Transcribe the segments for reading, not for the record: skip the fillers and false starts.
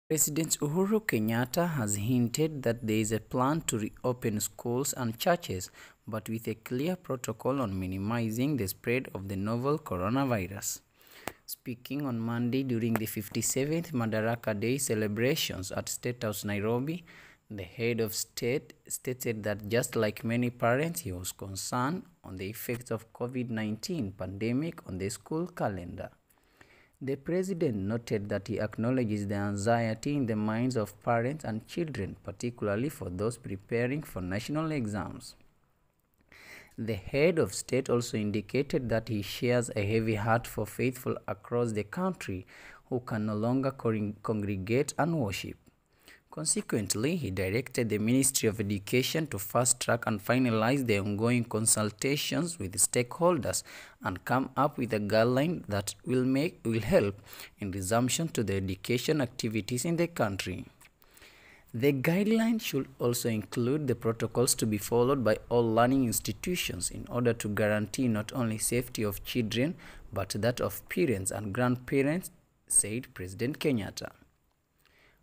President Uhuru Kenyatta has hinted that there is a plan to reopen schools and churches, but with a clear protocol on minimizing the spread of the novel coronavirus. Speaking on Monday during the 57th Madaraka Day celebrations at State House, Nairobi, the head of state stated that just like many parents, he was concerned on the effects of COVID-19 pandemic on the school calendar. The president noted that he acknowledges the anxiety in the minds of parents and children, particularly for those preparing for national exams. The head of state also indicated that he shares a heavy heart for faithful across the country who can no longer congregate and worship. Consequently, he directed the Ministry of Education to fast-track and finalize the ongoing consultations with stakeholders and come up with a guideline that will help in resumption to the education activities in the country. The guideline should also include the protocols to be followed by all learning institutions in order to guarantee not only safety of children but that of parents and grandparents, said President Kenyatta.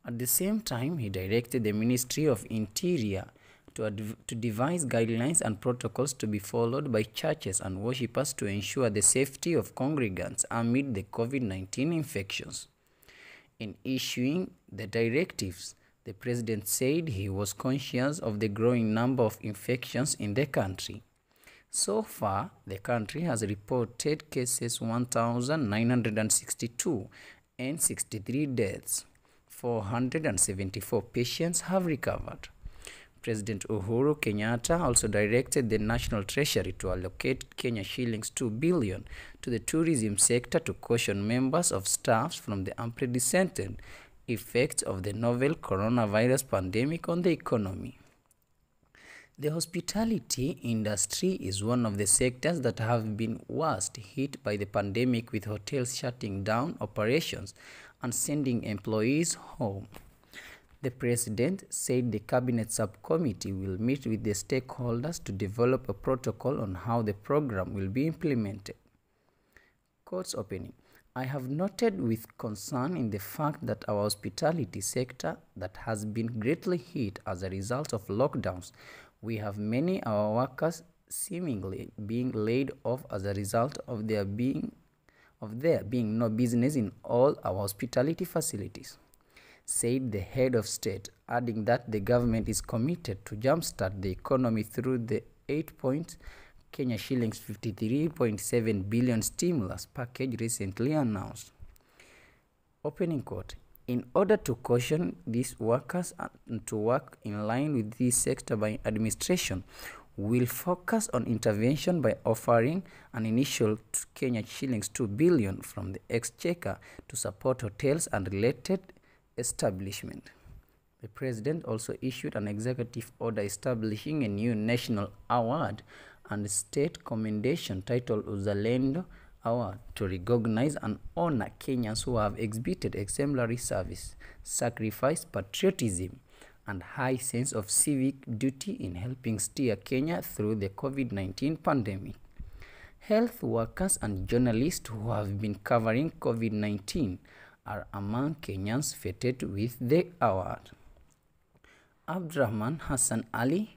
At the same time, he directed the Ministry of Interior to devise guidelines and protocols to be followed by churches and worshippers to ensure the safety of congregants amid the COVID-19 infections. In issuing the directives, the president said he was conscious of the growing number of infections in the country. So far, the country has reported cases 1,962 and 63 deaths. 474 patients have recovered. President Uhuru Kenyatta also directed the National Treasury to allocate Kenya shillings 2 billion to the tourism sector to caution members of staff from the unprecedented effects of the novel coronavirus pandemic on the economy. The hospitality industry is one of the sectors that have been worst hit by the pandemic, with hotels shutting down operations and sending employees home. The president said the cabinet subcommittee will meet with the stakeholders to develop a protocol on how the program will be implemented. Quotes opening. I have noted with concern in the fact that our hospitality sector that has been greatly hit as a result of lockdowns. We have many our workers seemingly being laid off as a result of there being no business in all our hospitality facilities, said the head of state, adding that the government is committed to jumpstart the economy through the 8 Kenya shillings 53.7 billion stimulus package recently announced. Opening quote. In order to caution these workers and to work in line with this sector by administration, will focus on intervention by offering an initial Kenya shillings 2 billion from the exchequer to support hotels and related establishments. The president also issued an executive order establishing a new national award and state commendation titled Uzalendo Award to recognize and honor Kenyans who have exhibited exemplary service, sacrifice, patriotism, and high sense of civic duty in helping steer Kenya through the COVID-19 pandemic. Health workers and journalists who have been covering COVID-19 are among Kenyans feted with the award. Abdurrahman Hassan Ali,